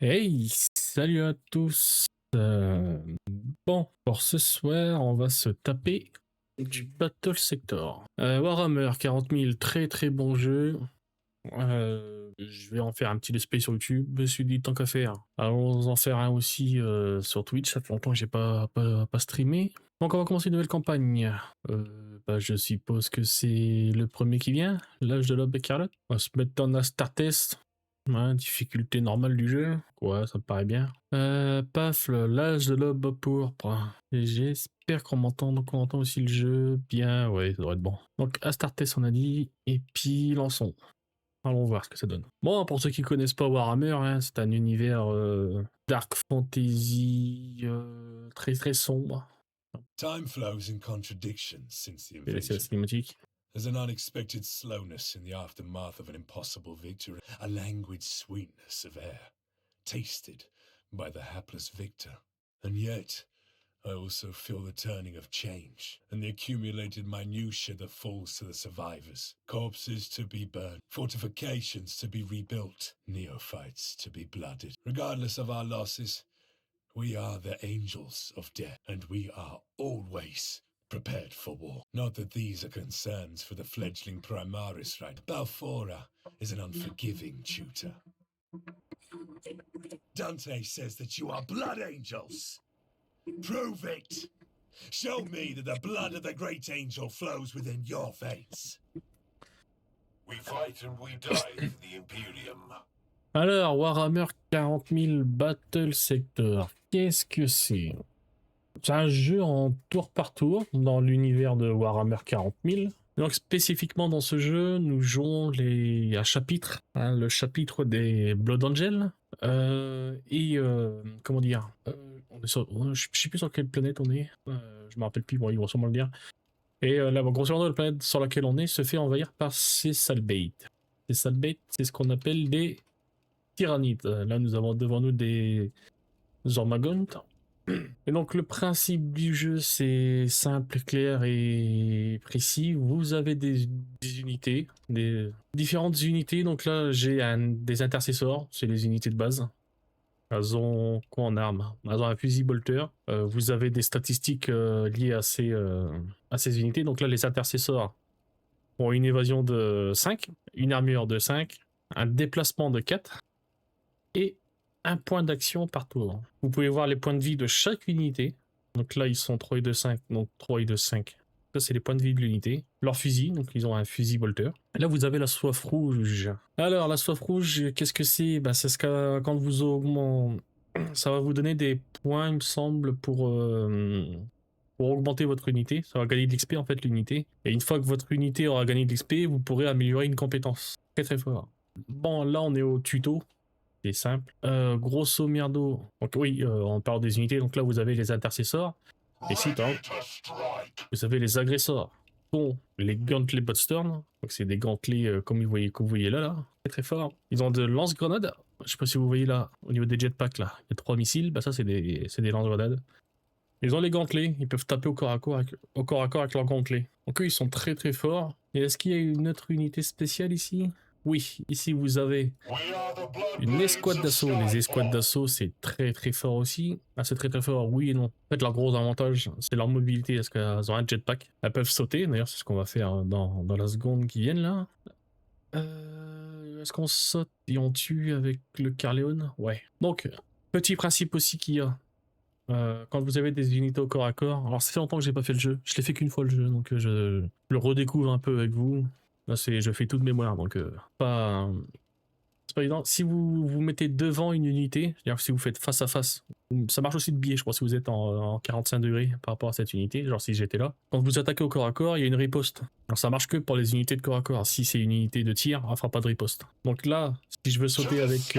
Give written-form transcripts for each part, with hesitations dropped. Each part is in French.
Hey, salut à tous. Bon, pour ce soir, on va se taper du Battle Sector. Warhammer 40 000, très très bon jeu. Je vais en faire un petit let's play sur YouTube. Je me suis dit, tant qu'à faire, allons en faire un aussi sur Twitch. Ça fait longtemps que j'ai pas streamé. Donc on va commencer une nouvelle campagne. Je suppose que c'est le premier qui vient, l'âge de l'aube écarlate. On va se mettre dans la start test. Ouais, difficulté normale du jeu. Ouais, ça me paraît bien. Paf, l'âge de l'aube pourpre. Et j'espère qu'on entend aussi le jeu bien. Ouais, ça devrait être bon. Donc, Astartes, on a dit. Et puis, lançons. Allons voir ce que ça donne. Bon, pour ceux qui connaissent pas Warhammer, hein, c'est un univers dark fantasy très très sombre. Time flows in contradictions since the Et là, c'est la invasion. cinématique. There's an unexpected slowness in the aftermath of an impossible victory, a languid sweetness of air, tasted by the hapless victor. And yet, I also feel the turning of change, and the accumulated minutiae that falls to the survivors. Corpses to be burned, fortifications to be rebuilt, neophytes to be blooded. Regardless of our losses, we are the angels of death, and we are always prepared for war. Not that these are concerns for the fledgling Primaris, right? Balfora is an unforgiving tutor. Dante says that you are blood angels. Prove it! Show me that the blood of the great angel flows within your veins. We fight and we die for the Imperium. Alors, Warhammer 40 000 Battle Sector, qu'est-ce que c'est? C'est un jeu en tour par tour dans l'univers de Warhammer 40 000. Donc spécifiquement dans ce jeu, nous jouons un chapitre, hein, le chapitre des Blood Angels. Comment dire, je sais plus sur quelle planète on est, je me rappelle plus, bon, ils vont sûrement le dire. Et là, grosso modo, la planète sur laquelle on est se fait envahir par ces Salbates. Ces Salbates, c'est ce qu'on appelle des tyrannides. Là, nous avons devant nous des Zormagont. Et donc le principe du jeu, c'est simple, clair et précis. Vous avez des unités, des différentes unités. Donc là, j'ai des intercessors, c'est les unités de base. Elles ont quoi en armes? Elles ont un fusil bolter. Vous avez des statistiques liées à ces unités. Donc là, les intercessors ont une évasion de 5, une armure de 5, un déplacement de 4 et un point d'action par tour. Vous pouvez voir les points de vie de chaque unité. Donc là, ils sont 3 et 2, 5. Donc 3 et 2, 5. Ça, c'est les points de vie de l'unité. Leur fusil, donc ils ont un fusil bolter. Et là, vous avez la soif rouge. Alors, la soif rouge, qu'est-ce que c'est? C'est ce que quand vous augmentez... Ça va vous donner des points, il me semble, pour augmenter votre unité. Ça va gagner de l'XP, en fait, l'unité. Et une fois que votre unité aura gagné de l'XP, vous pourrez améliorer une compétence. Très très fort. Bon, là, on est au tuto. C'est simple. Grosso merdo. Donc oui, on parle des unités. Donc là, vous avez les intercesseurs. Et ici, vous avez les agresseurs. Bon, les gantelets Buttstern. Donc c'est des gantelets comme vous voyez là. Très très fort. Ils ont de lance-grenades. Je sais pas si vous voyez là, au niveau des jetpacks là. Il y a 3 missiles. Ça c'est des lance-grenades. Ils ont les gantelets. Ils peuvent taper au corps à corps avec leurs gantelets. Donc eux, ils sont très très forts. Et est-ce qu'il y a une autre unité spéciale ici? Oui, ici vous avez une escouade d'assaut. Les escouades d'assaut, c'est très très fort aussi. C'est très très fort, oui et non. En fait, leur gros avantage, c'est leur mobilité, parce qu'elles ont un jetpack. Elles peuvent sauter, d'ailleurs, c'est ce qu'on va faire dans la seconde qui vient là. Est-ce qu'on saute et on tue avec le Carleon? Ouais. Donc, petit principe aussi qu'il y a. Quand vous avez des unités au corps à corps, alors ça fait longtemps que j'ai pas fait le jeu, je l'ai fait qu'une fois le jeu, donc je le redécouvre un peu avec vous. Là, je fais tout de mémoire, donc c'est pas évident. Si vous vous mettez devant une unité, c'est-à-dire si vous faites face à face, ça marche aussi de biais, je crois, si vous êtes en 45 degrés par rapport à cette unité, genre si j'étais là. Quand vous attaquez au corps à corps, il y a une riposte. Alors ça marche que pour les unités de corps à corps. Si c'est une unité de tir, elle fera pas de riposte. Donc là, si je veux sauter avec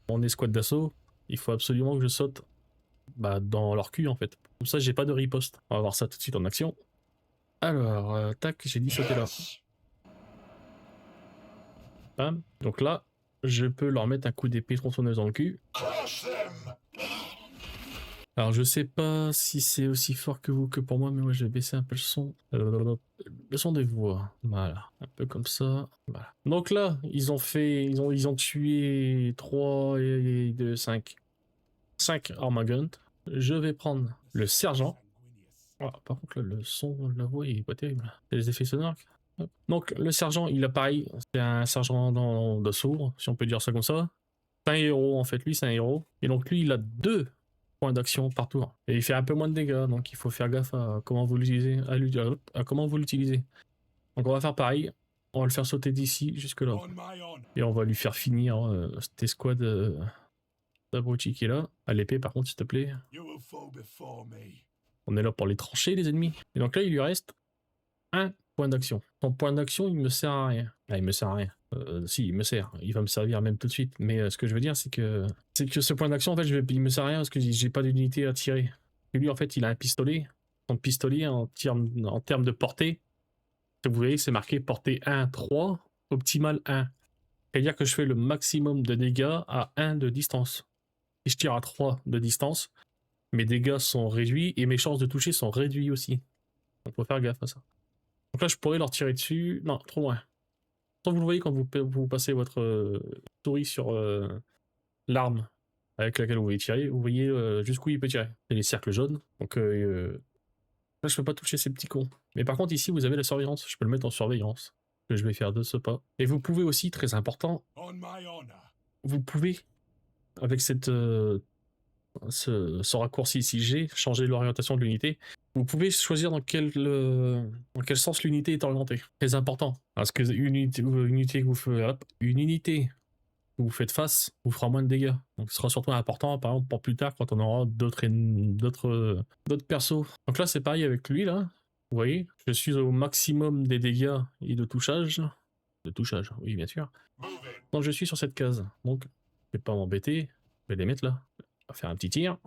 mon escouade d'assaut, il faut absolument que je saute dans leur cul en fait. Comme ça, j'ai pas de riposte. On va voir ça tout de suite en action. Alors, tac, j'ai dit sauter là. Bam. Donc là, je peux leur mettre un coup d'épée tronçonneuse dans le cul. Alors je sais pas si c'est aussi fort que vous que pour moi, mais moi je vais baisser un peu le son. Le son des voix. Voilà. Un peu comme ça. Voilà. Donc là, ils ont tué 3 et 2, 5. 5 Armageddon. Je vais prendre le sergent. Ah, par contre, là, le son de la voix il est pas terrible. C'est les effets sonores. Hop. Donc le sergent, il a pareil. C'est un sergent d'assaut, si on peut dire ça comme ça. C'est un héros en fait, lui c'est un héros. Et donc lui il a 2 points d'action par tour. Et il fait un peu moins de dégâts, donc il faut faire gaffe à comment vous l'utilisez. À comment vous l'utilisez. Donc on va faire pareil. On va le faire sauter d'ici jusque là. On my honor. Et on va lui faire finir cette escouade d'abrutis qui est là. À l'épée par contre s'il te plaît. You will fall before me. On est là pour les trancher les ennemis. Et donc là il lui reste un point d'action. Son point d'action il me sert à rien. Ah, il me sert à rien. Si, il me sert. Il va me servir même tout de suite. Mais ce que je veux dire, c'est que ce point d'action, en fait, il me sert à rien parce que j'ai pas d'unité à tirer. Et lui, en fait, il a un pistolet. Son pistolet, en termes de portée, vous voyez, c'est marqué portée 1, 3, optimal 1. C'est-à-dire que je fais le maximum de dégâts à 1 de distance. Si je tire à 3 de distance, mes dégâts sont réduits et mes chances de toucher sont réduites aussi. Donc, faut faire gaffe à ça. Donc là, je pourrais leur tirer dessus. Non, trop loin. Vous le voyez quand vous passez votre souris sur l'arme avec laquelle vous voulez tirer, vous voyez jusqu'où il peut tirer. C'est les cercles jaunes. Donc là, je peux pas toucher ces petits cons. Mais par contre, ici, vous avez la surveillance. Je peux le mettre en surveillance. Que je vais faire de ce pas. Et vous pouvez aussi, très important, On my honor. vous pouvez, avec ce raccourci ici G, changer l'orientation de l'unité. Vous pouvez choisir dans quel sens l'unité est orientée. Très important. Parce que une unité que vous faites face vous fera moins de dégâts. Donc ce sera surtout important, par exemple, pour plus tard, quand on aura d'autres persos. Donc là, c'est pareil avec lui, là. Vous voyez, je suis au maximum des dégâts et de touchage. De touchage, oui, bien sûr. Donc je suis sur cette case. Donc, je vais pas m'embêter. Je vais les mettre là. On va faire un petit tir.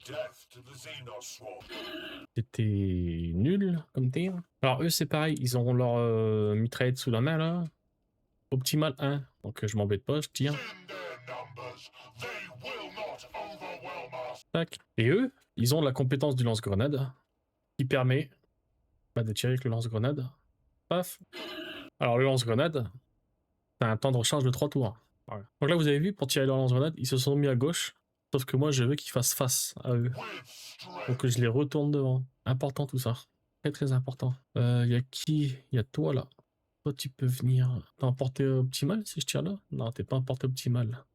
Death to the Xenoswarm. C'était nul comme tir. Alors eux, c'est pareil. Ils auront leur mitraillette sous la main, là. Optimal 1. Donc je m'embête pas, je tire. In their numbers, they will not overwhelm us. Tac. Et eux, ils ont la compétence du lance-grenade qui permet de tirer avec le lance-grenade. Paf. Alors le lance-grenade, c'est un temps de recharge de 3 tours. Voilà. Donc là, vous avez vu, pour tirer le lance-grenade, ils se sont mis à gauche. Sauf que moi, je veux qu'ils fassent face à eux. With strength. Donc je les retourne devant. Important tout ça. Très très important. Il y a qui? Il y a toi là. Toi, tu peux venir. T'es en portée optimale si je tire là? Non, t'es pas en portée optimale.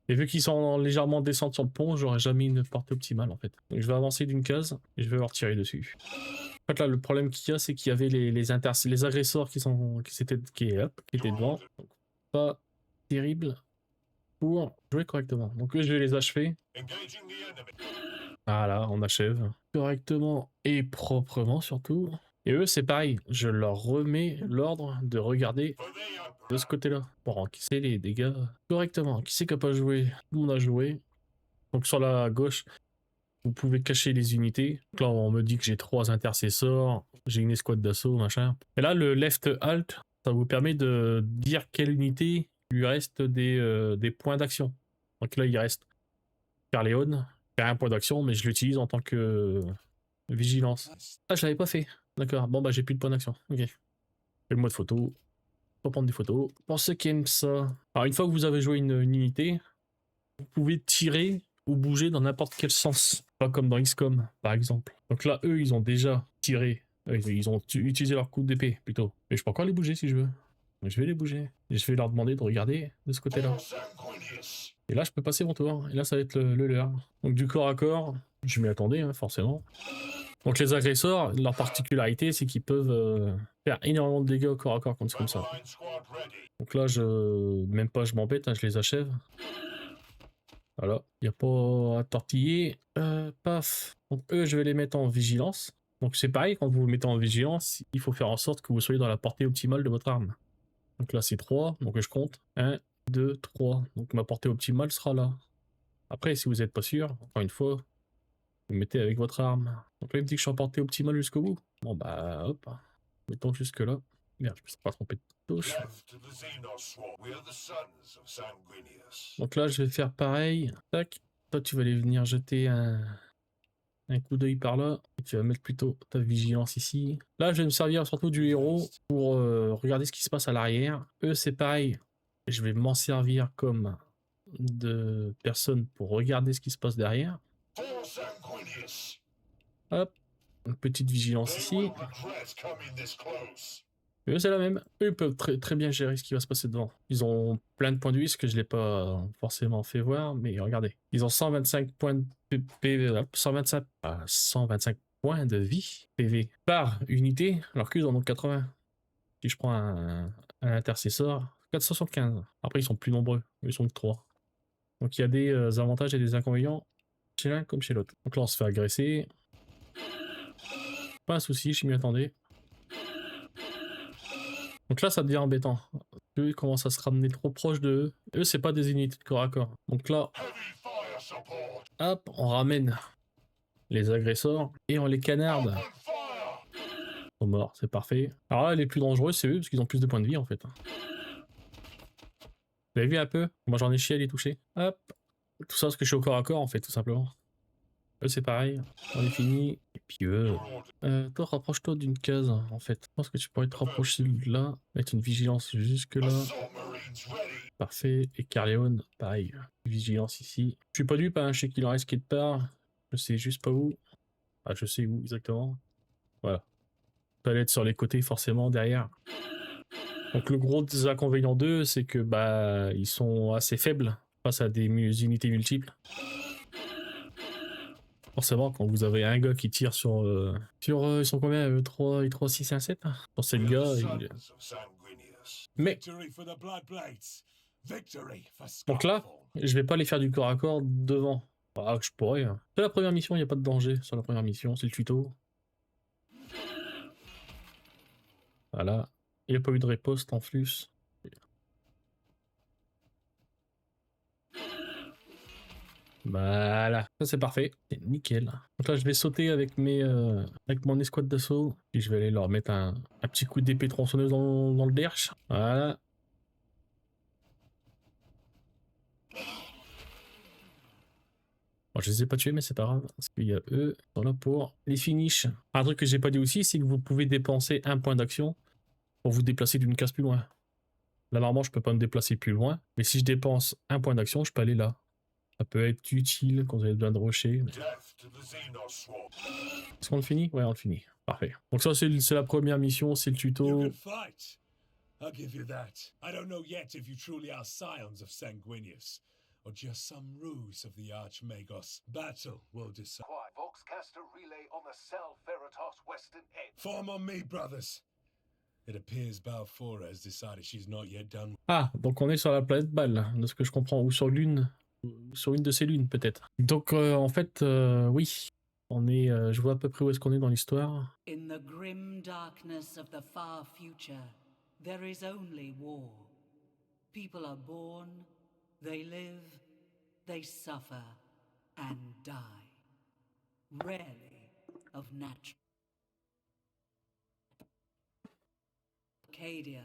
Et vu qu'ils sont légèrement en descente sur le pont, j'aurais jamais une portée optimale en fait. Donc je vais avancer d'une case et je vais leur tirer dessus. En fait là, le problème qu'il y a, c'est qu'il y avait les agresseurs qui étaient devant. Donc, pas terrible pour jouer correctement. Donc eux, je vais les achever. Engaging the enemy. Voilà, on achève. Correctement et proprement surtout. Et eux, c'est pareil. Je leur remets l'ordre de regarder For the Emperor. de ce côté-là pour encaisser les dégâts correctement. Qui c'est qui n'a pas joué? Tout le monde a joué. Donc sur la gauche, vous pouvez cacher les unités. Donc là, on me dit que j'ai 3 intercesseurs, j'ai une escouade d'assaut, machin. Et là, le left alt, ça vous permet de dire quelle unité lui reste des points d'action. Donc là, il reste Carleon, qui a un point d'action, mais je l'utilise en tant que vigilance. Ah, je l'avais pas fait. D'accord. Bon, bah, j'ai plus de points d'action. Ok. Fais le mode photo. Pour prendre des photos. Pour ceux qui aiment ça. Alors, une fois que vous avez joué une unité, vous pouvez tirer ou bouger dans n'importe quel sens. Pas comme dans XCOM, par exemple. Donc là, eux, ils ont déjà tiré. Ils ont utilisé leur coup d'épée, plutôt. Et je peux encore les bouger si je veux. Mais je vais les bouger. Et je vais leur demander de regarder de ce côté-là. Sanguinius. Et là, je peux passer mon tour. Et là, ça va être le leur. Donc, du corps à corps, je m'y attendais, hein, forcément. Donc, les agresseurs, leur particularité, c'est qu'ils peuvent faire énormément de dégâts au corps à corps, comme ça. Line squad ready. Donc là, même pas, je m'embête, hein, je les achève. Voilà, il n'y a pas à tortiller. Paf. Donc, eux, je vais les mettre en vigilance. Donc, c'est pareil, quand vous vous mettez en vigilance, il faut faire en sorte que vous soyez dans la portée optimale de votre arme. Donc là, c'est 3. Donc, je compte. 1, 2, 3. Donc, ma portée optimale sera là. Après, si vous n'êtes pas sûr, encore une fois, vous mettez avec votre arme. Donc là, il me dit que je suis en portée optimale jusqu'au bout. Bon, bah, hop. Mettons jusque là. Merde, je me suis pas trompé de touche. Death to the Xenoswarm. We are the sons of Sanguinius. Donc là, je vais faire pareil. Tac. Toi, tu vas aller venir jeter un un coup d'œil par là. Et tu vas mettre plutôt ta vigilance ici. Là, je vais me servir surtout du héros pour regarder ce qui se passe à l'arrière. Eux, c'est pareil. Je vais m'en servir comme de personne pour regarder ce qui se passe derrière. For Sanguinius, Hop, une petite vigilance they ici. will regret coming this close. Eux, c'est la même. Eux, ils peuvent très bien gérer ce qui va se passer devant. Ils ont plein de points de vie, ce que je ne l'ai pas forcément fait voir, mais regardez. Ils ont 125 points de PV, 125 points de vie PV par unité, alors qu'ils en ont 80. Si je prends un intercesseur, 475. Après, ils sont plus nombreux. Ils sont que 3. Donc, il y a des avantages et des inconvénients chez l'un comme chez l'autre. Donc là, on se fait agresser. Pas un souci, je m'y attendais. Donc là, ça devient embêtant. Eux, ils commencent à se ramener trop proche de eux. Eux, c'est pas des unités de corps à corps. Donc là, Heavy fire support. hop, on ramène les agresseurs et on les canarde. Open fire. Ils sont morts, c'est parfait. Alors là, les plus dangereux, c'est eux, parce qu'ils ont plus de points de vie, en fait. Vous avez vu un peu? Moi, j'en ai chié à les toucher. Hop. Tout ça parce que je suis au corps à corps, en fait, tout simplement. Eux, c'est pareil. On est fini. Et puis eux... toi, rapproche-toi d'une case, en fait. Je pense que tu pourrais te rapprocher de là. Mettre une vigilance jusque là. Assault Marines ready. Parfait. Et Carleon, pareil. Vigilance ici. Je suis pas dupe, hein. Je sais qu'il en reste quelque part. Je sais juste pas où. Ah, je sais où exactement. Voilà. Palette sur les côtés, forcément, derrière. Donc le gros des inconvénients d'eux, c'est que bah ils sont assez faibles face à des unités multiples. Forcément, quand vous avez un gars qui tire sur... ils sont combien 3, 3, 6, 1, 7 sur 7 gars. Sons of Sanguinius. Mais, Victory for the Bloodblades. Victory for donc là, Skyfall. je vais pas les faire du corps à corps devant. Ah, je pourrais. Hein. C'est la première mission, il n'y a pas de danger sur la première mission, c'est le tuto. Voilà. Il n'y a pas eu de riposte en plus. Voilà, ça c'est parfait, c'est nickel. Donc là je vais sauter avec avec mon escouade d'assaut, et je vais aller leur mettre un petit coup d'épée tronçonneuse dans le derche. Voilà. Bon, je les ai pas tués mais c'est pas grave, parce qu'il y a eux qui sont là pour les finish. Un truc que j'ai pas dit aussi, c'est que vous pouvez dépenser un point d'action pour vous déplacer d'une case plus loin. Là normalement je peux pas me déplacer plus loin, mais si je dépense un point d'action, je peux aller là. Ça peut être utile quand vous avez besoin de rocher. Mais... Death to the Xenoswarm. Est-ce qu'on le finit? Ouais, on le finit. Parfait. Donc ça, c'est la première mission, c'est le You tuto. can fight. I'll give you that. I don't know yet if you truly are scions of Sanguinius, or just some ruse of the Archmagos. Battle will decide. Quiet. Voxcaster relay on the Cell Veritas western edge. Form on me, brothers. It appears Balfour has decided she's not yet done. Ah, donc on est sur la planète Balle, là, de ce que je comprends, ou sur l'une, sur une de ces lunes peut-être. Donc en fait, oui, on est, je vois à peu près où est-ce qu'on est dans l'histoire. In the grim darkness of the far future, there is only war. People are born, they live, they suffer, and die. Rarely of natural. Arcadia,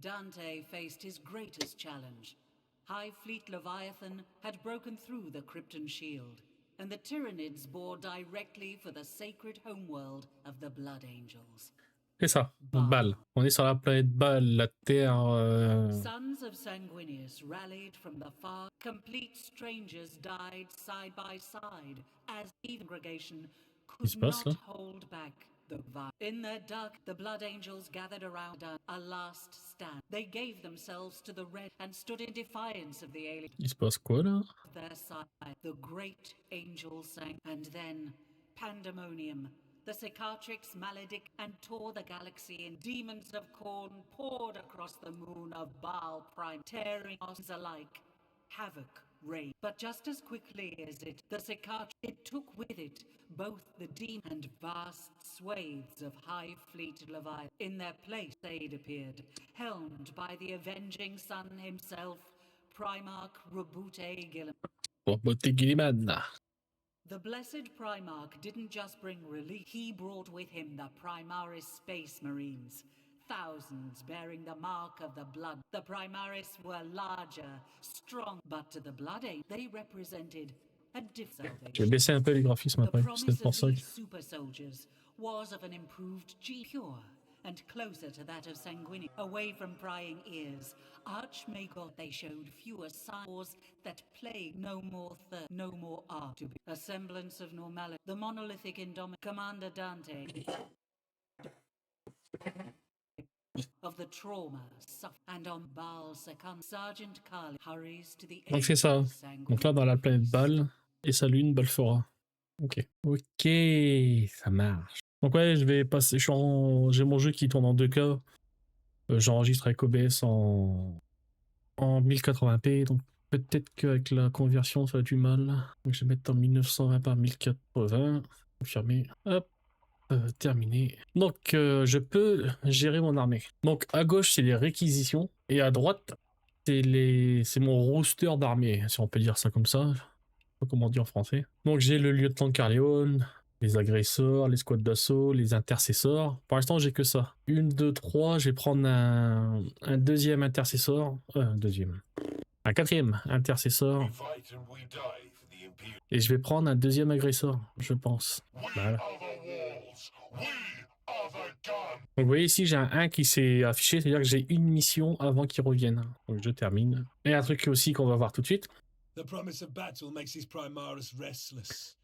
Dante faced his greatest challenge. High Fleet Leviathan had broken through the Krypton shield, and the Tyranids bore directly for the sacred homeworld of the Blood Angels. C'est ça, Balle. On est sur la planète Balle, la Terre. Sons of Sanguinius rallied from the far. Complete strangers died side by side as the congregation Qu'est-ce qui could se passe, not là? hold back the violence. In their dark, the Blood Angels gathered around a last stand. They gave themselves to the Red and stood in defiance of the alien. Il se passe quoi là? Their side, the great angel sang, and then pandemonium. The Cicatrix maledict and tore the galaxy, and demons of Khorne poured across the moon of Baal Prime, tearing us alike. Havoc reigned, but just as quickly as the Cicatrix, it took with it both the demon and vast swathes of High Fleet Leviathan. In their place, Thade appeared, helmed by the avenging sun himself, Primarch Robute Gilliman. Pour botter Gilliman. The blessed Primarch didn't just bring relief, he brought with him the Primaris Space Marines. Thousands bearing the mark of the blood. The Primaris were larger, strong, but to the Blood Angels, they represented Je vais baisser un peu les graphismes The après, promise c'est pour of ça. these super soldiers was of an improved pure and closer to that of sanguinity, away from prying ears. Archmago, they showed fewer signs that plague, no more thirst, no more art to be. A semblance of normality. The monolithic indomitable Commander Dante of the trauma suffered, and on Baal Second, Sergeant Carly hurries to the Donc c'est ça. Donc là, dans la planète Baal et sa lune, Balfora. Ok. Ok, ça marche. Donc ouais, je vais passer. J'ai mon jeu qui tourne en 2K. J'enregistre avec OBS en 1080p. Donc peut-être qu'avec la conversion, ça a du mal. Donc je vais mettre en 1920 par 1080. Confirmer. Hop. Terminé. Donc je peux gérer mon armée. Donc à gauche, c'est les réquisitions. Et à droite, c'est mon roster d'armée, si on peut dire ça comme ça. Je sais pas comment on dit en français. Donc j'ai le lieutenant Carleone, les agresseurs, les squads d'assaut, les intercesseurs. Pour l'instant, j'ai que ça. 1, 2, 3, je vais prendre un deuxième intercesseur. Un quatrième intercesseur. We fight and we die for the Imperial. Et je vais prendre un deuxième agresseur, je pense. We Voilà. are the walls. We are the gun. Donc vous voyez ici, j'ai un 1 qui s'est affiché, c'est-à-dire que j'ai une mission avant qu'il revienne. Donc je termine. Et un truc aussi qu'on va voir tout de suite. The promise of battle makes his Primaris restless.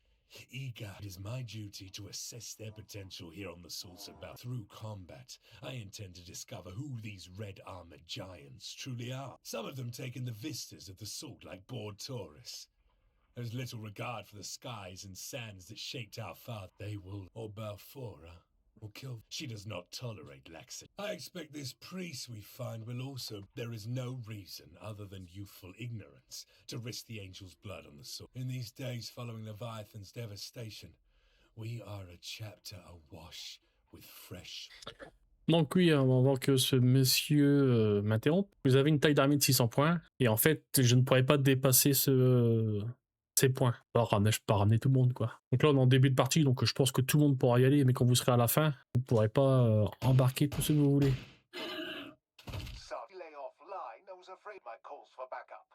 Eager, it is my duty to assess their potential here on the Saucer Belt. Through combat, I intend to discover who these red-armored giants truly are. Some of them take in the vistas of the Salt like bored tourists. There's little regard for the skies and sands that shaped our father. They will, or Balfora, will kill. She does not tolerate laxity. I expect this priest we find will also. There is no reason, other than youthful ignorance, to risk the angel's blood on the sword. In these days following Leviathan's devastation, we are a chapter awash with fresh. Donc oui, on va voir que ce monsieur m'interrompt. Vous avez une taille d'armée de 600 points, et en fait, je ne pourrais pas dépasser ces points. Je peux pas ramener tout le monde, quoi. Donc là, on est en début de partie, donc je pense que tout le monde pourra y aller, mais quand vous serez à la fin, vous ne pourrez pas embarquer tous ceux que vous voulez. Sorry, lay off line. I was afraid my calls for backup.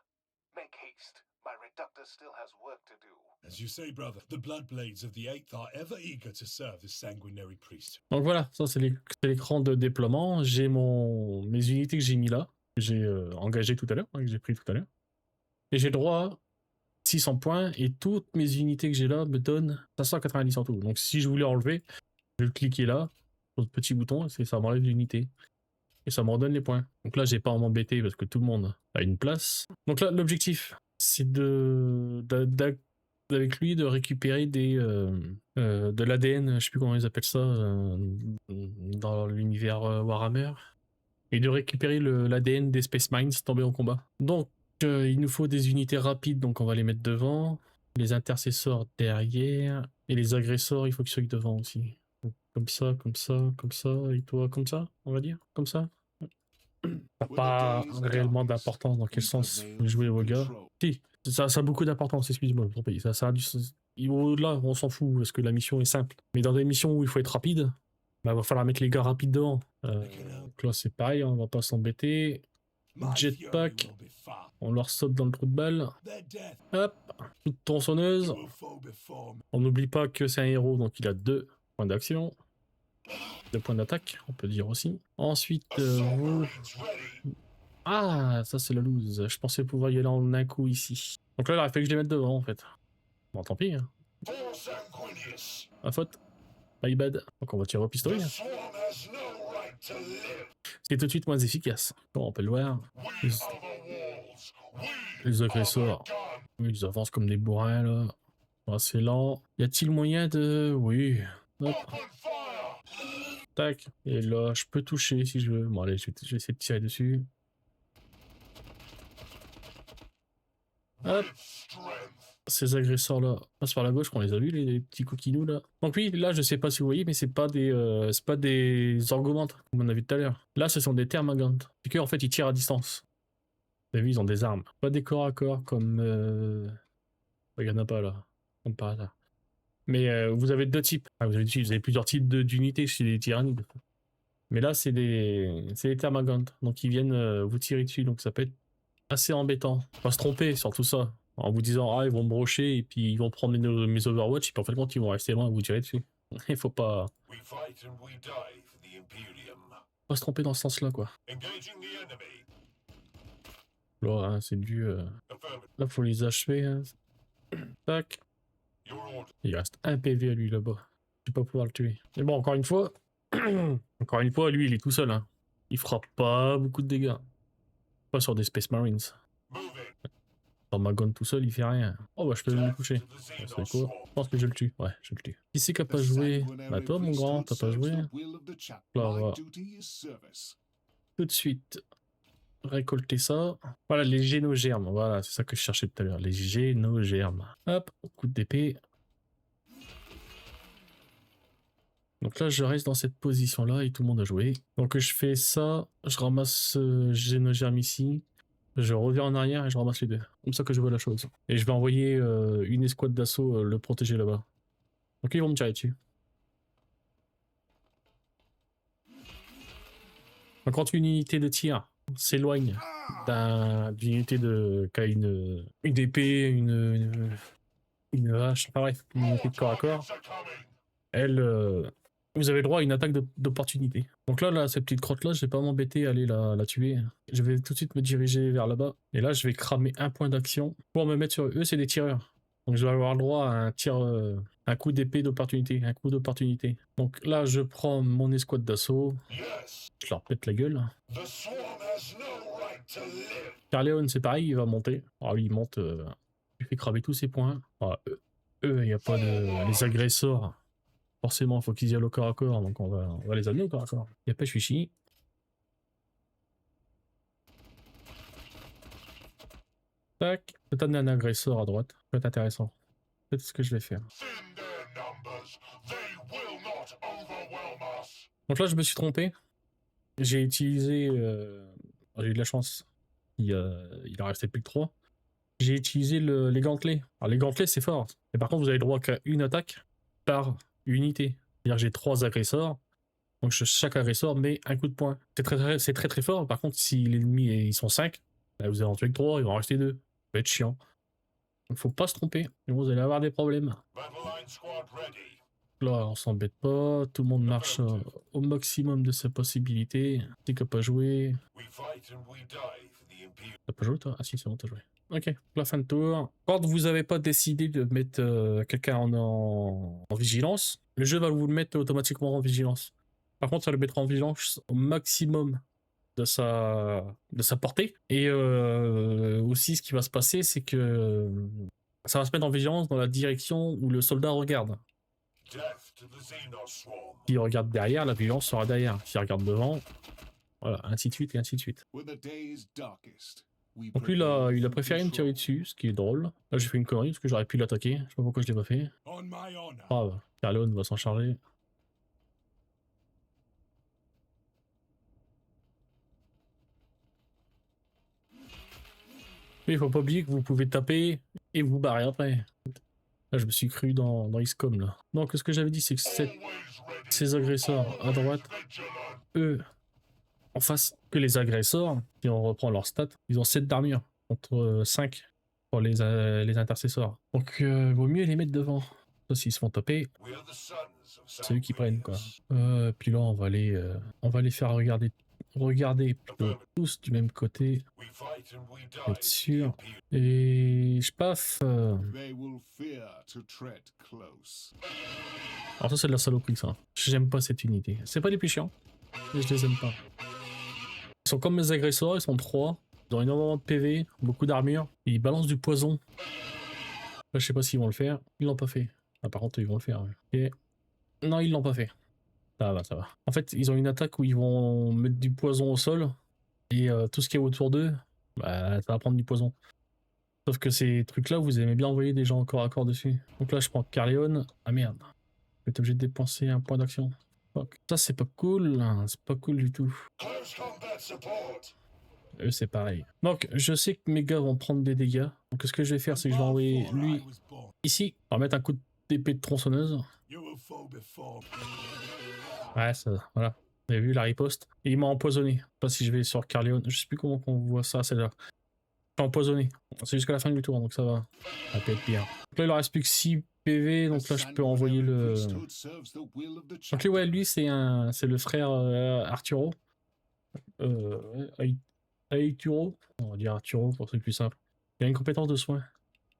Make haste. My reductor still has work to do. As you say, brother, the Bloodblades of the Eighth are ever eager to serve the sanguinary priest. Donc voilà, ça c'est l'écran de déploiement. J'ai mes unités que j'ai mis là, que j'ai engagées tout à l'heure, que j'ai pris tout à l'heure. Et j'ai droit à 600 points, et toutes mes unités que j'ai là me donnent 590 en tout. Donc si je voulais enlever, je vais cliquer là, sur le petit bouton, et ça m'enlève l'unité. Et ça me redonne les points. Donc là, j'ai pas à m'embêter parce que tout le monde a une place. Donc là, l'objectif, c'est avec lui de récupérer de l'ADN, je sais plus comment ils appellent ça, dans l'univers Warhammer, et de récupérer l'ADN des Space Mines tombés en combat. Donc il nous faut des unités rapides, donc on va les mettre devant, les intercesseurs derrière, et les agresseurs, il faut qu'ils soient devant aussi. Donc, comme ça, comme ça, comme ça, et toi comme ça, on va dire, comme ça. Ça n'a pas réellement d'importance dans quel sens vous jouez vos gars. Si, ça a beaucoup d'importance, excuse-moi, ça a là, on s'en fout parce que la mission est simple. Mais dans des missions où il faut être rapide, bah, va falloir mettre les gars rapides devant. Donc là, c'est pareil, on va pas s'embêter. Jetpack, on leur saute dans le trou de balle. Hop, toute tronçonneuse. On n'oublie pas que c'est un héros, donc il a 2 points d'action. 2 points d'attaque, on peut dire aussi. Ensuite, vous... Ah, ça c'est la loose. Je pensais pouvoir y aller en un coup ici. Donc là, il aurait fallu que je les mette devant en fait. Bon, tant pis. Hein. Ma faute. My bad. Donc on va tirer au pistolet. C'est tout de suite moins efficace. Bon, on peut le voir. Les agresseurs, ils avancent comme des bourrins là. Assez lent. Y a-t-il moyen de... Oui. Hop. Tac. Et là, je peux toucher si je veux. Bon, allez, je vais essayer de tirer dessus. Hop. Ces agresseurs-là passent par la gauche, on les a vus, les petits coquinous là. Donc oui, là, je sais pas si vous voyez, mais c'est pas des orgomantes, comme on a vu tout à l'heure. Là, ce sont des thermagantes. C'est qu'en fait, ils tirent à distance. Vous avez vu, ils ont des armes. Pas des corps à corps comme... Il y en a pas là, comme par hasard. Mais vous avez 2 types. Ah, vous avez plusieurs types d'unités chez les tyrannides. Mais là, c'est des thermagantes. Donc ils viennent vous tirer dessus. Donc ça peut être assez embêtant. Faut pas se tromper sur tout ça. en vous disant ah ils vont me brocher et puis ils vont prendre mes Overwatch et puis en fait quand ils vont rester loin vous tirez dessus. Il faut pas We fight and we die for the Imperium. se tromper dans ce sens-là quoi. Engaging the enemy. Là hein, c'est du Affirmative. là faut les achever. Hein. Tac. Your order. Il reste un PV à lui là-bas. Je vais pas pouvoir le tuer. Mais bon encore une fois lui il est tout seul hein. Il fera pas beaucoup de dégâts. Pas sur des Space Marines. Moving. Dans ma gonne tout seul, il fait rien. Oh bah je peux me coucher. To the Ouais, Xenos c'est quoi? swarm. Je pense que je le tue. Ouais, je le tue. Qui c'est qui a pas joué? Bah toi mon grand, t'as pas joué? Là, on va tout de suite récolter ça. Voilà, les génogermes. Voilà, c'est ça que je cherchais tout à l'heure. Les génogermes. Hop, coup d'épée. Donc là, je reste dans cette position-là et tout le monde a joué. Donc je fais ça, je ramasse ce génogerme ici. Je reviens en arrière et je ramasse les deux. Comme ça que je vois la chose. Et je vais envoyer une escouade d'assaut le protéger là-bas. Donc ils vont me tirer dessus. Donc, quand une unité de tir s'éloigne d'une unité qui a une épée, une hache, enfin bref, une unité de corps à corps, Targets are coming. elle, vous avez le droit à une attaque d'opportunité. Donc là, cette petite crotte-là, je vais pas m'embêter à aller la tuer. Je vais tout de suite me diriger vers là-bas. Et là, je vais cramer un point d'action pour me mettre sur eux. C'est des tireurs. Donc je vais avoir le droit à un tir, un coup d'épée d'opportunité, un coup d'opportunité. Donc là, je prends mon escouade d'assaut. Yes. Je leur pète la gueule. The swarm has no right to live. Carleon, c'est pareil, il va monter. Alors lui, il monte, il fait cramer tous ses points. Alors, eux, il n'y a pas de... Les agresseurs, forcément, il faut qu'ils y aillent au corps à corps, donc on va les amener au corps à corps. Il n'y a pas chichi. Tac, peut-être amener un agresseur à droite. Ça peut être intéressant. C'est ce que je vais faire. Thin their numbers. They will not overwhelm us. Donc là, je me suis trompé. J'ai utilisé... j'ai eu de la chance. Il en restait plus que 3. J'ai utilisé les gantelets. Alors les gantelets, c'est fort. Mais par contre, vous avez le droit qu'à une attaque par unité. C'est-à-dire que j'ai 3 agresseurs. Donc chaque agresseur met un coup de poing. C'est très très fort. Par contre, si l'ennemi, ils sont 5, là, vous allez en tuer que 3, il va en rester 2. Ça va être chiant. Donc faut pas se tromper. Sinon, vous allez avoir des problèmes. Battle line squad ready. Là, on s'embête pas. Tout le monde marche au maximum de ses possibilités. T'es qu'à pas jouer. We fight and we die for the Imperium. T'as pas joué toi? Ah si, c'est bon, t'as joué. Ok, la fin de tour. Quand vous n'avez pas décidé de mettre quelqu'un en vigilance, le jeu va vous le mettre automatiquement en vigilance. Par contre, ça le mettra en vigilance au maximum de sa portée. Et aussi, ce qui va se passer, c'est que ça va se mettre en vigilance dans la direction où le soldat regarde. Death to the Xenos swarm. S'il regarde derrière, la vigilance sera derrière. S'il regarde devant, voilà, ainsi de suite et ainsi de suite. Donc lui, là, il a préféré me tirer dessus, ce qui est drôle. Là, j'ai fait une connerie parce que j'aurais pu l'attaquer. Je sais pas pourquoi je l'ai pas fait. On my honor. Grave, Carleon va s'en charger. Mais il faut pas oublier que vous pouvez taper et vous barrer après. Là, je me suis cru dans XCOM, là. Donc, ce que j'avais dit, c'est que Always ready. ces agresseurs à droite, Vigilant. eux, en face que les agresseurs, si on reprend leurs stats, ils ont 7 d'armure contre 5 pour les intercesseurs. Donc, vaut mieux les mettre devant. Ça, s'ils se font taper, We are the sons of c'est eux qui prennent, quoi. Sanguinius. Puis là, on va les faire regarder plutôt tous du même côté, We fight and we die être for the sûr. Imperium. Et je paf. They will fear to tread close. Alors ça, c'est de la saloperie, ça. J'aime pas cette unité. C'est pas les plus chiants, mais je les aime pas. Ils sont comme mes agresseurs, ils sont 3. Ils ont énormément de PV, beaucoup d'armure. Et ils balancent du poison. Là, je sais pas s'ils vont le faire. Ils l'ont pas fait. Ah, par contre, ils vont le faire. Et... non, ils l'ont pas fait. Ça va, ça va. En fait, ils ont une attaque où ils vont mettre du poison au sol. Et tout ce qui est autour d'eux, bah, ça va prendre du poison. Sauf que ces trucs-là, vous aimez bien envoyer des gens corps à corps dessus. Donc là, je prends Carleon. Ah merde. Je vais être obligé de dépenser un point d'action. Fuck. Ça, c'est pas cool. C'est pas cool du tout. Close combat support. Eux, c'est pareil. Donc, je sais que mes gars vont prendre des dégâts. Donc, ce que je vais faire, c'est que je vais envoyer lui ici. On va mettre un coup d'épée de tronçonneuse. You will fall before. Ouais, ça, voilà. Vous avez vu la riposte. Et il m'a empoisonné. Je sais pas si je vais sur Carleon. Je sais plus comment on voit ça, celle-là. suis empoisonné. C'est jusqu'à la fin du tour, donc ça va. Ça peut être pire. Donc là, il en reste plus que 6 PV, donc là, je peux envoyer le... Donc ouais, lui, c'est le frère Arturo. Aituro. On va dire Arturo pour que c'est plus simple. Il a une compétence de soin.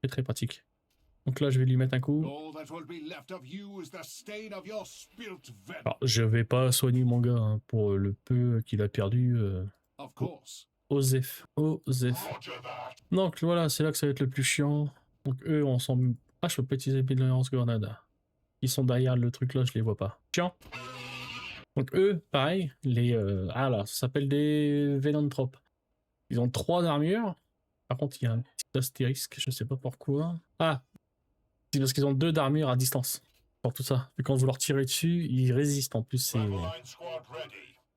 C'est très pratique. Donc là, je vais lui mettre un coup. Alors, je vais pas soigner mon gars hein, pour le peu qu'il a perdu. Osef. Donc voilà, c'est là que ça va être le plus chiant. Donc eux, on s'en... Ah, je peux pas utiliser les lance grenade. Ils sont derrière le truc là, je les vois pas. Chiant. Donc eux, pareil, les... Ah là, ça s'appelle des Vénanthropes. Ils ont 3 d'armure. Par contre, il y a un petit astérisque, je sais pas pourquoi. Ah, c'est parce qu'ils ont 2 d'armure à distance. Pour tout ça. Et quand vous leur tirez dessus, ils résistent en plus.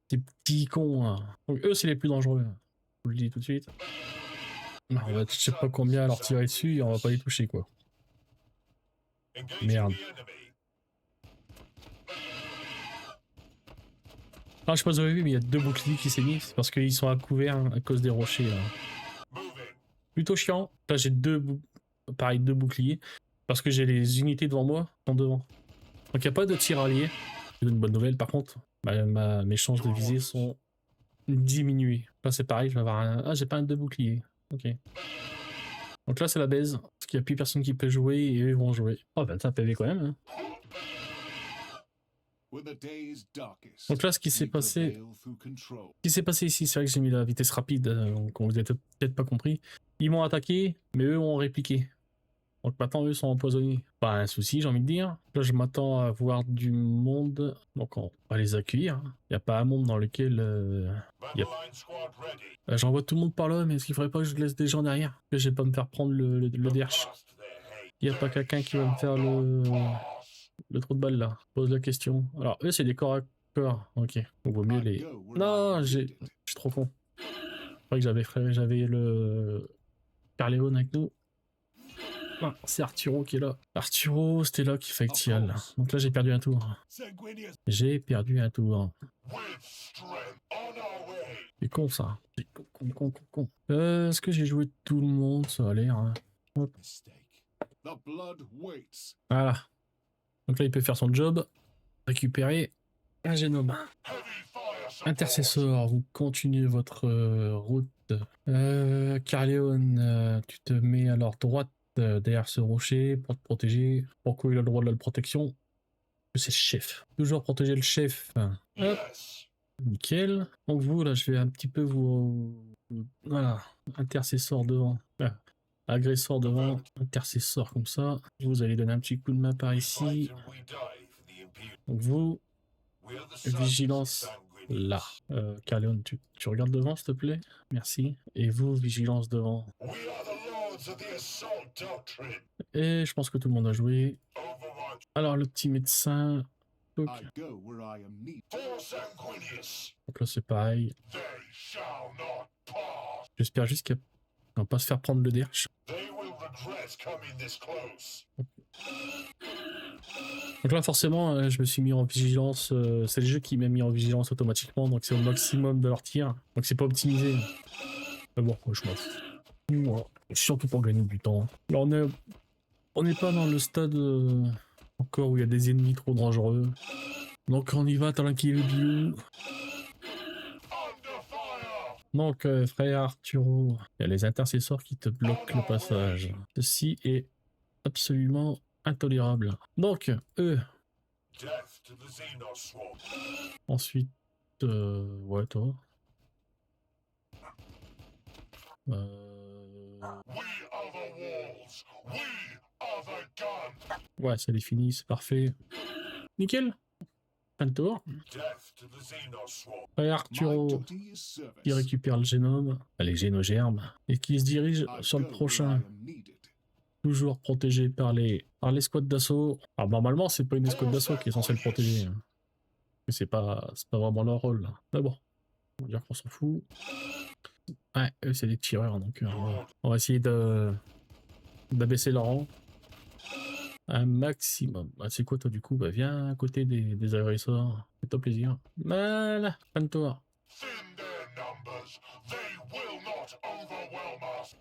Ces petits cons. Hein. Donc eux, c'est les plus dangereux. Je vous le dis tout de suite. Non, on va je sais pas combien leur tirer dessus et on va pas les toucher quoi. Merde. Ah, je sais pas si vous avez vu, mais il y a 2 boucliers qui s'est mis. C'est parce qu'ils sont à couvert à cause des rochers là. Plutôt chiant. Là j'ai 2 boucliers. Parce que j'ai les unités devant moi, sont devant. Donc il n'y a pas de tir allié. C'est une bonne nouvelle par contre. Mes chances de viser sont diminuées. Là c'est pareil, je vais avoir un... Ah j'ai pas un 2 boucliers. Ok. Donc là c'est la baise. Parce qu'il n'y a plus personne qui peut jouer et eux vont jouer. Oh 25 PV quand même. Hein. Donc là ce qui s'est passé... ici, c'est vrai que j'ai mis la vitesse rapide. Donc on vous a peut-être pas compris. Ils m'ont attaqué, mais eux ont répliqué. Donc maintenant, eux sont empoisonnés. Pas un souci, j'ai envie de dire. Là, je m'attends à voir du monde. Donc on va les accueillir. Il n'y a pas un monde dans lequel... J'envoie tout le monde par là, mais est-ce qu'il faudrait pas que je laisse des gens derrière? Que je vais pas me faire prendre le derche. Il n'y a pas quelqu'un qui va me faire le trou de balle là. Pose la question. Alors eux, c'est des corps à corps. Ok. On vaut mieux les... Non, je suis trop con. Je crois que j'avais le... Carléon avec nous. Ah, c'est Arturo qui est là. Arturo, c'était là qui fait Tial. Donc là, j'ai perdu un tour. J'ai perdu un tour. C'est con ça. C'est con. Est-ce que j'ai joué tout le monde? Ça a l'air. Hein. Hop. Voilà. Donc là, il peut faire son job. Récupérer un génome. Intercesseur, vous continuez votre route. Carléon, tu te mets à leur droite. Derrière ce rocher pour te protéger. Pourquoi il a le droit de la protection? C'est le chef. Toujours protéger le chef. Hop. Nickel. Donc vous, là, je vais un petit peu vous... Voilà. Intercesseur devant. Agresseur devant. Intercesseur comme ça. Vous allez donner un petit coup de main par ici. Donc vous... Vigilance là. Carléon, tu regardes devant, s'il te plaît? Merci. Et vous, vigilance devant. Et je pense que tout le monde a joué. Alors le petit médecin. Donc là c'est pareil. J'espère juste qu'il va pas se faire prendre le derche. Donc là forcément je me suis mis en vigilance. C'est le jeu qui m'a mis en vigilance automatiquement. Donc c'est au maximum de leur tir. Donc c'est pas optimisé. Mais bon, je m'en fous. Voilà. Surtout pour gagner du temps. Là, on n'est pas dans le stade encore où il y a des ennemis trop dangereux. Donc on y va, tranquille. Donc frère Arturo, il y a les intercesseurs qui te bloquent le passage. Ceci est absolument intolérable. Donc eux. Ensuite, ouais toi. Ouais, ça les finit, c'est parfait. Nickel. Fin de tour. Et Arturo qui récupère le génome, les génogermes, et qui se dirige sur le prochain. Toujours protégé par les squads d'assaut. Alors normalement, c'est pas une escouade d'assaut qui est censée le protéger. Mais c'est pas vraiment leur rôle. Là. Mais bon, on va dire qu'on s'en fout. Ouais, eux c'est des tireurs, donc on va essayer d'abaisser leur rang un maximum. Ah, c'est quoi toi du coup? Bah viens à côté des agresseurs, fais-toi plaisir. Voilà, fin de tour.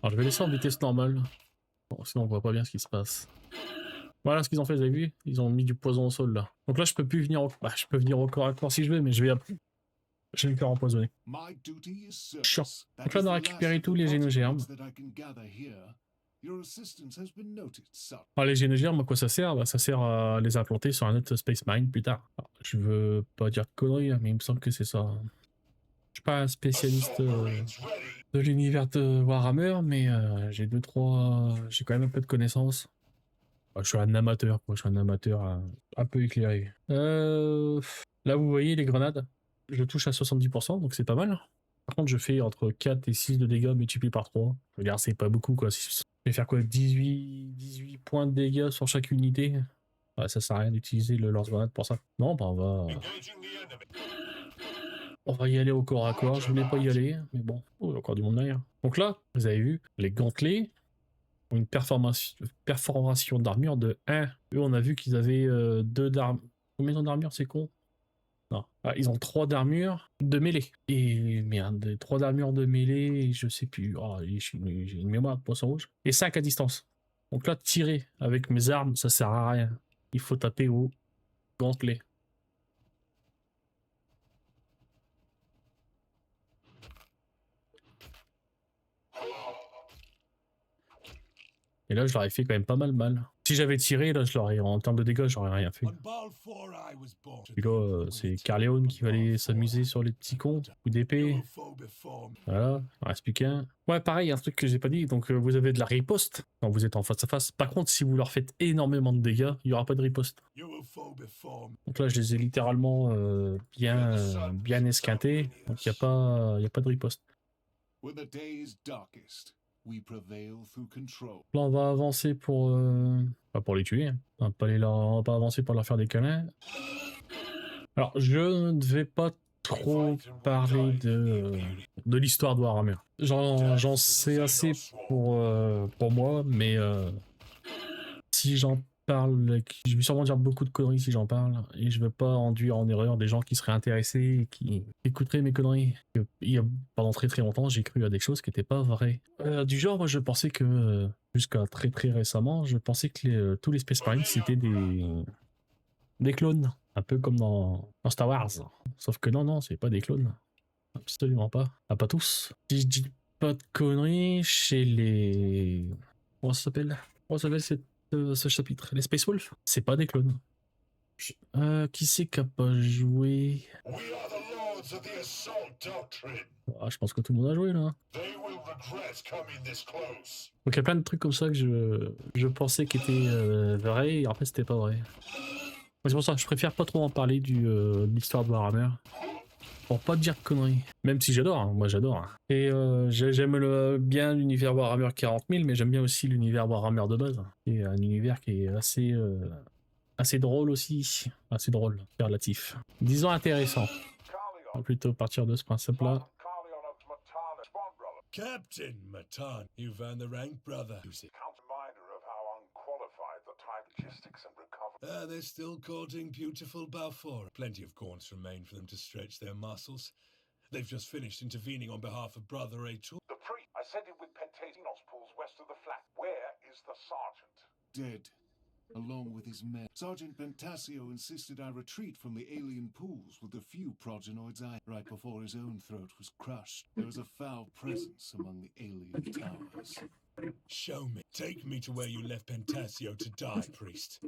Alors je vais laisser en vitesse normale. Bon, sinon on voit pas bien ce qui se passe. Voilà ce qu'ils ont fait, vous avez vu? Ils ont mis du poison au sol là. Donc là je peux plus venir au... Bah, je peux venir au corps à corps si je veux, mais je vais me faire empoisonner. Chiant. Donc là on a récupéré tous les génogermes. Alors les génogermes, à quoi ça sert? Bah, ça sert à les implanter sur un autre Space Marine plus tard. Alors, je veux pas dire de conneries, mais il me semble que c'est ça. Je suis pas un spécialiste de l'univers de Warhammer, mais j'ai j'ai quand même un peu de connaissances. Je suis un amateur, quoi. Je suis un amateur un peu éclairé. Là, vous voyez les grenades. Je touche à 70%, donc c'est pas mal. Par contre, je fais entre 4 et 6 de dégâts multipliés par 3. Je veux dire, c'est pas beaucoup, quoi. Je vais faire quoi? 18 points de dégâts sur chaque unité. Ouais, ça sert à rien d'utiliser le lance-grenade pour ça. Non, bah on va y aller au corps à corps. Je voulais pas y aller, mais bon. Oh, il y a encore du monde derrière. Donc là, vous avez vu, les gantelets ont une perforation d'armure de 1. Eux, on a vu qu'ils avaient 2 d'armure. Combien d'armure, c'est con? Non. Ah, ils ont 3 d'armure de mêlée. Et merde, 3 d'armure de mêlée, je sais plus. Oh, j'ai une mémoire de poisson rouge. Et 5 à distance. Donc là, tirer avec mes armes, ça sert à rien. Il faut taper au gantelet. Et là, je leur ai fait quand même pas mal. Si j'avais tiré, là, en termes de dégâts, j'aurais rien fait. Puis là, c'est Carleon qui va aller s'amuser sur les petits cons, coup d'épée. Voilà, il en reste plus qu'un. Ouais, pareil, un truc que j'ai pas dit, donc vous avez de la riposte quand vous êtes en face à face. Par contre, si vous leur faites énormément de dégâts, il n'y aura pas de riposte. Donc là, je les ai littéralement bien esquintés, donc il n'y a pas de riposte. Là, on va avancer pour... pas pour les tuer, hein. On va pas avancer pour leur faire des câlins. Alors, je ne vais pas trop parler de l'histoire de Warhammer. J'en sais assez pour moi, mais si j'en parle, je vais sûrement dire beaucoup de conneries si j'en parle, et je veux pas induire en erreur des gens qui seraient intéressés et qui écouteraient mes conneries. Pendant très longtemps, j'ai cru à des choses qui n'étaient pas vraies. Du genre, moi je pensais que, jusqu'à très récemment, je pensais que tous les Space Marines c'était des clones, un peu comme dans Star Wars. Sauf que non, c'est pas des clones. Absolument pas. Ah, pas tous. Si je dis pas de conneries, chez les... Comment ça s'appelle ce chapitre? Les Space Wolves? C'est pas des clones. Qui c'est qui a pas joué? Ah, je pense que tout le monde a joué là. Donc il y a plein de trucs comme ça que je pensais qu'ils étaient vrais et en fait c'était pas vrai. C'est pour ça que je préfère pas trop en parler de l'histoire de Warhammer. Pour pas dire de conneries. Même si j'adore, hein, moi j'adore. Hein. Et j'aime bien l'univers Warhammer 40 000, mais j'aime bien aussi l'univers Warhammer de base. Et un univers qui est assez drôle aussi. Assez drôle, relatif. Disons intéressant. On va plutôt partir de ce principe-là. Captain Matan, you found the rank, brother. They're still courting beautiful Balfour. Plenty of corns remain for them to stretch their muscles. They've just finished intervening on behalf of Brother Rachel. The priest, I sent him with Pentasinos pools west of the flat. Where is the sergeant? Dead, along with his men. Sergeant Pentasio insisted I retreat from the alien pools with the few progenoids right before his own throat was crushed. There was a foul presence among the alien towers. Show me. Take me to where you left Pentasio to die, priest.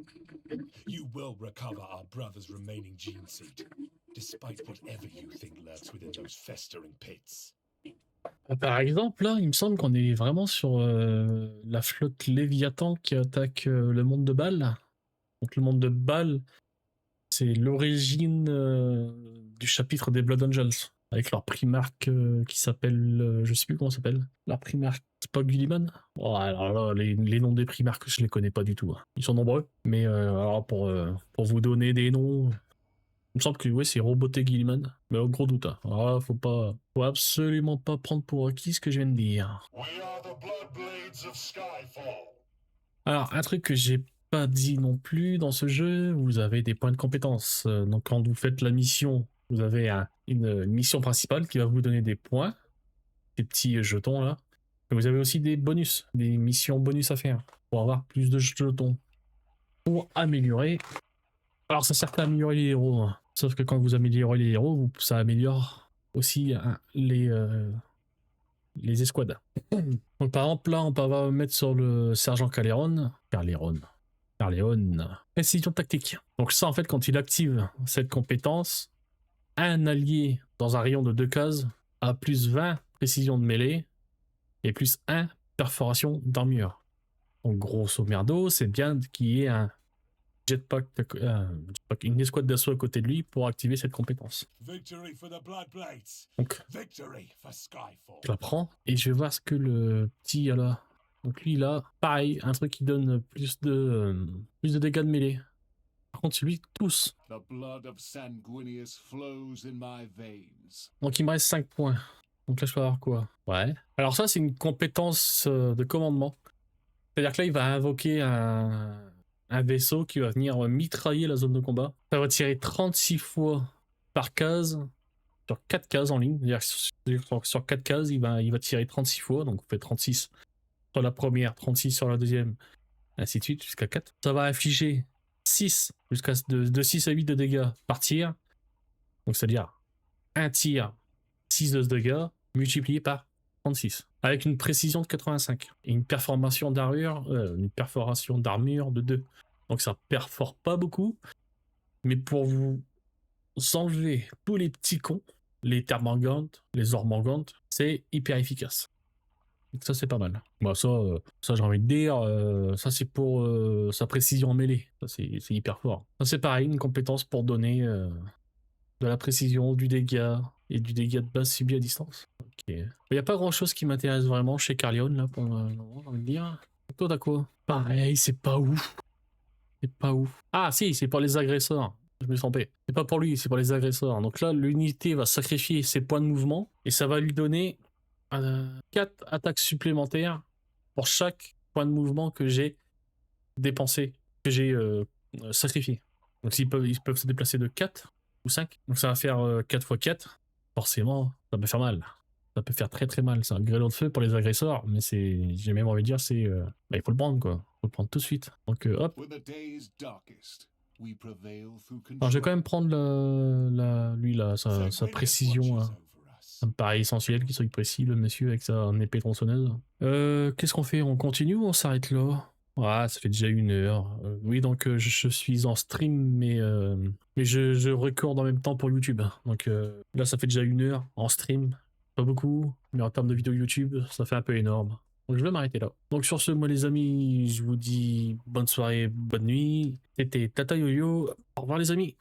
You will recover our brother's remaining gene seed, despite whatever you think lurks within those festering pits. Par exemple, là, il me semble qu'on est vraiment sur la flotte Léviathan qui attaque le monde de Baal. Donc le monde de Baal, c'est l'origine du chapitre des Blood Angels, avec leur primarque qui s'appelle, je sais plus comment ça s'appelle, leur primarque, c'est pas Gulliman. Oh, alors là, les noms des primarques, je les connais pas du tout. Hein. Ils sont nombreux, mais alors pour vous donner des noms... Il me semble que ouais, c'est Roboté Gilliman, mais au gros doute. Hein. Alors là, faut absolument pas prendre pour acquis ce que je viens de dire. Alors, un truc que j'ai pas dit non plus dans ce jeu, vous avez des points de compétence. Donc quand vous faites la mission, vous avez une mission principale qui va vous donner des points, ces petits jetons là. Et vous avez aussi des bonus, des missions bonus à faire pour avoir plus de jetons. Pour améliorer. Alors ça sert à améliorer les héros, hein. Sauf que quand vous améliorez les héros, ça améliore aussi hein, les escouades. Donc par exemple là on va mettre sur le sergent Caléron. Précision tactique. Donc ça en fait quand il active cette compétence, un allié dans un rayon de 2 cases a plus 20 précision de mêlée et plus 1 perforation d'armure. Donc grosso merdo, c'est bien qu'il y ait un jetpack, une escouade d'assaut à côté de lui pour activer cette compétence. Victory for the Bloodblades. Donc Victory for Skyfall. je la prends et je vais voir ce que le petit a là. Donc lui là, pareil, un truc qui donne plus de dégâts de mêlée. Par contre celui tous. The blood of Sanguinius flows in my veins. Donc il me reste 5 points. Donc là je peux avoir quoi? Ouais. Alors ça c'est une compétence de commandement. C'est-à-dire que là il va invoquer un vaisseau qui va venir mitrailler la zone de combat. Ça va tirer 36 fois par case, sur 4 cases en ligne. C'est-à-dire que sur 4 cases, il va tirer 36 fois, donc on fait 36 sur la première, 36 sur la deuxième, ainsi de suite, jusqu'à 4. Ça va infliger 6, de 6 à 8 de dégâts par tir. Donc c'est-à-dire un tir, 6 de dégâts, multiplié par 36. Avec une précision de 85. Et une perforation d'armure de 2. Donc ça perfore pas beaucoup. Mais pour vous enlever tous les petits cons, les Termangantes, les Ormangantes, c'est hyper efficace. Donc ça c'est pas mal. Bah ça j'ai envie de dire, ça c'est pour sa précision en mêlée. Ça c'est hyper fort. Ça c'est pareil, une compétence pour donner de la précision, du dégât et du dégât de base subi à distance. Il n'y a pas grand chose qui m'intéresse vraiment chez Caerleon là pour j'ai envie de dire. Toi t'as quoi? Pareil, c'est pas ouf. C'est pas ouf. Ah si, c'est pour les agresseurs. Je me suis trompé. C'est pas pour lui, c'est pour les agresseurs. Donc là, l'unité va sacrifier ses points de mouvement et ça va lui donner 4 attaques supplémentaires pour chaque point de mouvement que j'ai dépensé, que j'ai sacrifié. Donc ils peuvent se déplacer de 4 ou 5. Donc ça va faire 4 x 4. Forcément, ça peut faire mal. Ça peut faire très très mal. C'est un grêlon de feu pour les agresseurs, mais j'ai même envie de dire, il faut le prendre quoi. Il faut le prendre tout de suite. Donc hop. Alors, je vais quand même prendre sa précision. Ça me paraît essentiel qu'il soit précis, le monsieur, avec sa épée tronçonneuse. Qu'est-ce qu'on fait? On continue ou on s'arrête là? Ah, ça fait déjà 1 heure. Oui, donc je suis en stream, mais je recorde en même temps pour YouTube. Donc là, ça fait déjà 1 heure en stream. Pas beaucoup, mais en termes de vidéo YouTube, ça fait un peu énorme. Donc je vais m'arrêter là. Donc sur ce, moi les amis, je vous dis bonne soirée, bonne nuit. C'était Tata Yo-Yo. Au revoir les amis.